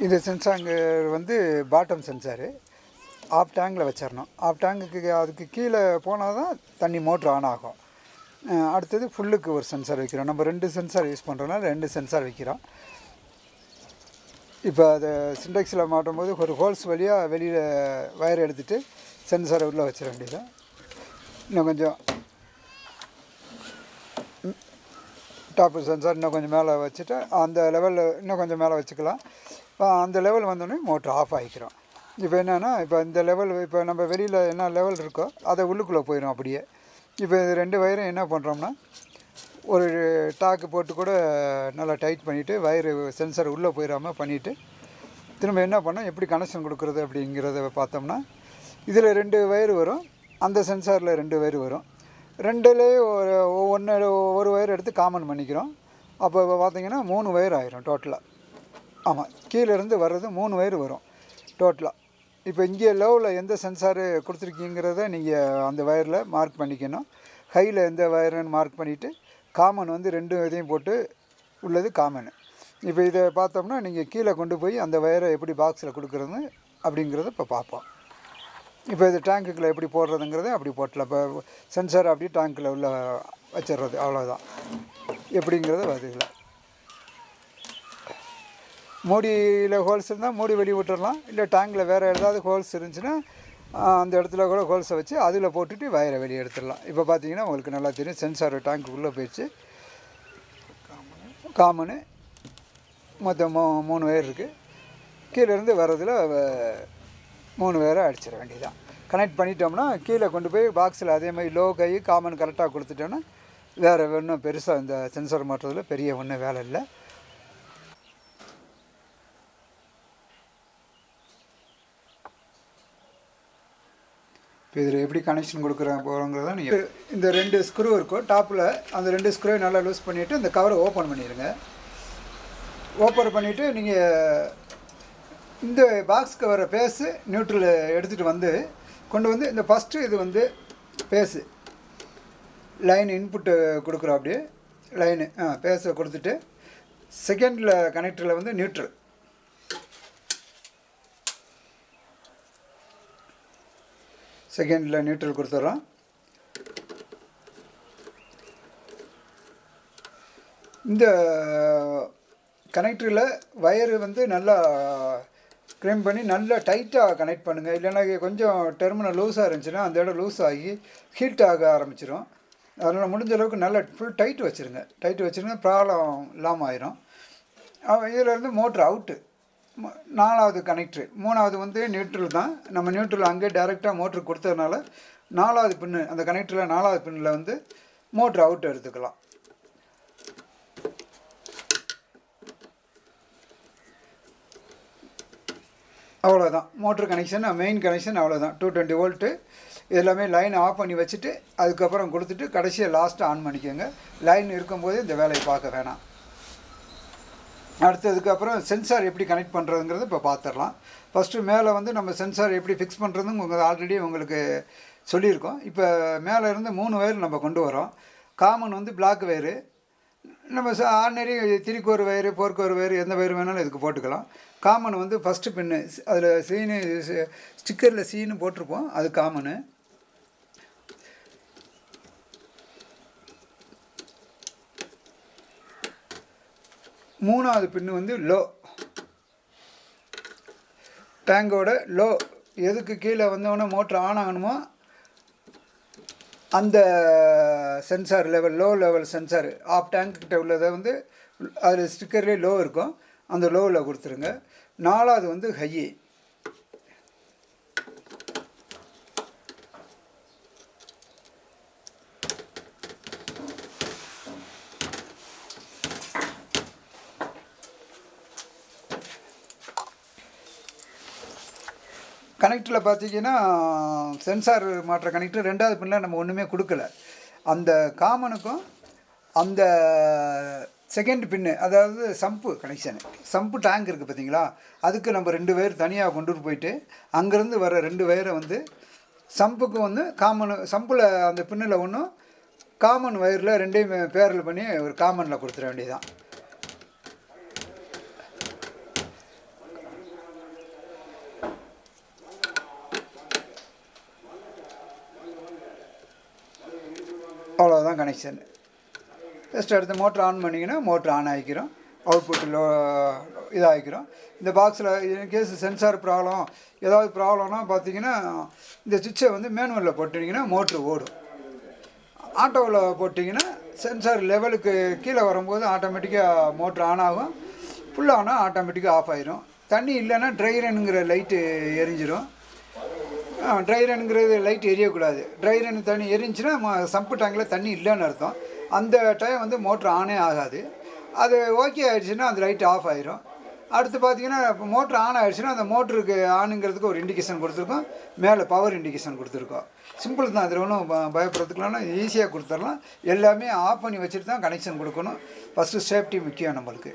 இந்த சென்சார் வந்து bottom sensor of டேங்கில் வச்சிடணும். ஆஃப் டேங்குக்கு அதுக்கு கீழே போனால் தான் தண்ணி மோட்ரு ஆன் ஆகும். அடுத்தது ஃபுல்லுக்கு ஒரு சென்சார் வைக்கிறோம். நம்ம 2 சென்சார் யூஸ் பண்ணுறோம்னா 2 சென்சார் வைக்கிறோம். இப்போ அதை சிண்டெக்ஸில் மாட்டும் போது ஒரு ஹோல்ஸ் வழியாக வெளியில் வயர் எடுத்துகிட்டு சென்சாரை உள்ளே வச்சிட வேண்டியது. இன்னும் கொஞ்சம் டாப்பு சென்சார் இன்னும் கொஞ்சம் மேலே வச்சுட்டு அந்த லெவலில் இன்னும் கொஞ்சம் மேலே வச்சுக்கலாம். அந்த லெவல் வந்தோடனே மோட்ரு ஆஃப் ஆகிக்கிறோம். இப்போ என்னென்னா, இப்போ இந்த லெவல் இப்போ நம்ம வெளியில் என்ன லெவல் இருக்கோ அதை உள்ளுக்குள்ளே போயிடும் அப்படியே. இப்போ இது 2 வயரும் என்ன பண்ணுறோம்னா, ஒரு டாக்கு போட்டு கூட நல்லா டைட் பண்ணிவிட்டு வயரு சென்சார் உள்ளே போயிடாமல் பண்ணிவிட்டு திரும்ப என்ன பண்ணோம், எப்படி கனெக்ஷன் கொடுக்குறது அப்படிங்கிறத பார்த்தோம்னா, இதில் 2 வயர் வரும், அந்த சென்சாரில் 2 வயர் வரும். 2லேயே ஒரு வயர் எடுத்து காமன் பண்ணிக்கிறோம். அப்போ பார்த்திங்கன்னா 3 வயர் ஆயிரும் டோட்டலாக. ஆமாம், கீழேருந்து வர்றது 3 வயர் வரும் டோட்டலாக. இப்போ இங்கே லோவில் எந்த சென்சாரு கொடுத்துருக்கீங்கிறத நீங்கள் அந்த வயரில் மார்க் பண்ணிக்கணும். ஹையில் எந்த வயருன்னு மார்க் பண்ணிவிட்டு காமன் வந்து 2 இதையும் போட்டு உள்ளது காமனு. இப்போ இதை பார்த்தோம்னா நீங்கள் கீழே கொண்டு போய் அந்த வயரை எப்படி பாக்ஸில் கொடுக்குறது அப்படிங்கிறத இப்போ பார்ப்போம். இப்போ இது டேங்க்குள்ளே எப்படி போடுறதுங்கிறத அப்படி போட்டலாம். இப்போ சென்சார் அப்படியே டேங்க்கில் உள்ள வச்சிடுறது, அவ்வளோதான். எப்படிங்கிறத பார்த்துக்கல. மூடியில் ஹோல்ஸ் இருந்தால் மூடி வெளியே விட்டுடலாம். இல்லை டேங்கில் வேறு ஏதாவது ஹோல்ஸ் இருந்துச்சுன்னா அந்த இடத்துல கூட ஹோல்ஸை வச்சு அதில் போட்டுட்டு வயரை வெளியே எடுத்துடலாம். இப்போ பார்த்தீங்கன்னா உங்களுக்கு நல்லா தெரியும், சென்சார் டேங்க்குள்ளே போயிடுச்சு. காமனு மொத்தம் 3 வயர் இருக்குது. கீழேருந்து வர்றதில் 3 வயரை அடிச்சிட வேண்டியதான். கனெக்ட் பண்ணிட்டோம்னா கீழே கொண்டு போய் பாக்ஸில் அதே மாதிரி லோ கை காமன் கரெக்டாக கொடுத்துட்டோன்னா வேறு ஒன்றும் பெருசாக இந்த சென்சார் மாட்டுறதுல பெரிய ஒன்றும் வேலை இல்லை. இப்போ இதில் எப்படி கனெக்ஷன் கொடுக்குற போகிறோங்கிறத நீங்கள் இந்த 2 ஸ்க்ரூ இருக்கும் டாப்பில், அந்த 2 ஸ்க்ரூவை நல்லா லூஸ் பண்ணிவிட்டு இந்த கவரை ஓப்பன் பண்ணிடுங்க. ஓப்பன் பண்ணிவிட்டு நீங்கள் இந்த பாக்ஸ்க்கு வர பேஸு நியூட்ரல் எடுத்துகிட்டு வந்து கொண்டு வந்து இந்த ஃபஸ்ட்டு இது வந்து பேஸு லைன் இன்புட்டு கொடுக்குறோம். அப்படியே லைனு பேஸை கொடுத்துட்டு செகண்டில் கனெக்டரில் வந்து நியூட்ரல், செகண்டில் நியூட்ரல் கொடுத்துட்றோம். இந்த கனெக்டரில் வயரு வந்து நல்லா க்ரீம் பண்ணி நல்லா டைட்டாக கனெக்ட் பண்ணுங்கள். இல்லைன்னா கொஞ்சம் டெர்மினல் லூஸாக இருந்துச்சுன்னா அந்த இடம் லூஸ் ஆகி ஹீட் ஆக ஆரம்பிச்சிடும். அதனால் முடிஞ்ச அளவுக்கு நல்லா ஃபுல் டைட் வச்சுருங்க. டைட் வச்சுருங்க, ப்ராப்ளம் இல்லாமல் ஆயிரும். இதிலேருந்து மோட்ரு அவுட்டு. 4வது கனெக்டரு, 3வது வந்து நியூட்ரல் தான். நம்ம நியூட்ரல் அங்கே டைரெக்டாக மோட்ரு கொடுத்ததுனால 4வது பின்னு, அந்த கனெக்டரில் 4வது பின்னில் வந்து மோட்ரு அவுட் எடுத்துக்கலாம். அவ்வளோதான் மோட்ரு கனெக்ஷன், மெயின் கனெக்ஷன் அவ்வளோதான். 220 வோல்ட்டு. எல்லாமே லைன் ஆஃப் பண்ணி வச்சுட்டு அதுக்கப்புறம் கொடுத்துட்டு கடைசியாக லாஸ்ட்டு ஆன் பண்ணிக்கோங்க. லைன் இருக்கும்போது இந்த வேலையை பார்க்க வேணாம். அடுத்ததுக்கப்புறம் சென்சார் எப்படி கனெக்ட் பண்ணுறதுங்கிறது இப்போ பார்த்துடலாம். ஃபஸ்ட்டு மேலே வந்து நம்ம சென்சார் எப்படி ஃபிக்ஸ் பண்ணுறதுன்னு ஆல்ரெடி உங்களுக்கு சொல்லியிருக்கோம். இப்போ மேலே இருந்து 3 வயர் நம்ம கொண்டு வரோம். காமன் வந்து பிளாக் வயரு, நம்ம ஆர்டினரி 3 ஒரு வயரு 4 ஒரு வயரு எந்த வயரு வேணாலும் இதுக்கு போட்டுக்கலாம். காமன் வந்து ஃபஸ்ட்டு பின்னு, அதில் சீனு ஸ்டிக்கரில் சீனு போட்டிருப்போம், அது காமனு. மூணாவது பின்னு வந்து லோ, டேங்கோட லோ. எதுக்கு கீழே வந்தோடனே மோட்ரு ஆன் ஆகணுமோ அந்த sensor level, low level sensor off டேங்க்கிட்ட உள்ளதை வந்து அதில் ஸ்டிக்கர்லேயே லோ இருக்கும், அந்த லோவில் கொடுத்துருங்க. 4வது வந்து ஹை. கனெக்டரில் பார்த்தீங்கன்னா சென்சார் மாட்டுற கனெக்டர் 2வது பின்னில் நம்ம ஒன்றுமே கொடுக்கல. அந்த காமனுக்கும் அந்த செகண்ட் பின்னு, அதாவது சம்பு கனெக்ஷனு, சம்பு டேங்க் இருக்குது பார்த்தீங்களா, அதுக்கு நம்ம 2 வயர் தனியாக கொண்டுட்டு போயிட்டு அங்கேருந்து வர 2 வயரை வந்து சம்புக்கு வந்து காமனு, சம்பில் அந்த பின்னில் ஒன்றும் காமன் வயரில் 2யும் பேரல் பண்ணி ஒரு காமனில் கொடுத்துட வேண்டியதுதான். அவ்வளோதான் கனெக்ஷன். ஜஸ்ட் அடுத்து மோட்ரு ஆன் பண்ணிங்கன்னா மோட்ரு ஆன் ஆகிக்கிறோம், அவுட்புட் இதாகிக்கிறோம். இந்த பாக்ஸில் இன்கேஸ் சென்சார் ப்ராப்ளம் ஏதாவது ப்ராப்ளம்னா பார்த்தீங்கன்னா இந்த சுவிட்சை வந்து மேனுவலில் போட்டிங்கன்னா மோட்ரு ஓடும். ஆட்டோவில் போட்டிங்கன்னா சென்சார் லெவலுக்கு கீழே வரும்போது ஆட்டோமேட்டிக்காக மோட்ரு ஆன் ஆகும், ஃபுல்லானால் ஆட்டோமேட்டிக்காக ஆஃப் ஆயிரும். தண்ணி இல்லைன்னா ட்ரை ரன்னுங்கிற லைட்டு எரிஞ்சிடும். ட்ரை ரன்னுங்கிறது லைட் எரியக்கூடாது. ட்ரை ரன் தண்ணி எரிஞ்சுன்னா சம்பு டேங்கில் தண்ணி இல்லைன்னு அர்த்தம். அந்த டைம் வந்து மோட்ரு ஆனே ஆகாது. அது ஓகே ஆகிடுச்சுன்னா அந்த லைட் ஆஃப் ஆயிரும். அடுத்து பார்த்தீங்கன்னா இப்போ மோட்ரு ஆன் ஆகிடுச்சுன்னா அந்த மோட்ருக்கு ஆனுங்கிறதுக்கு ஒரு இண்டிகேஷன் கொடுத்துருக்கோம், மேலே பவர் இண்டிகேஷன் கொடுத்துருக்கோம். சிம்பிள் தான், அதில் ஒன்றும் பயப்படுறதுக்குலாம் ஈஸியாக கொடுத்துடலாம். எல்லாமே ஆஃப் பண்ணி வச்சுட்டு தான் கனெக்ஷன் கொடுக்கணும். ஃபஸ்ட்டு சேஃப்டி முக்கியம் நம்மளுக்கு.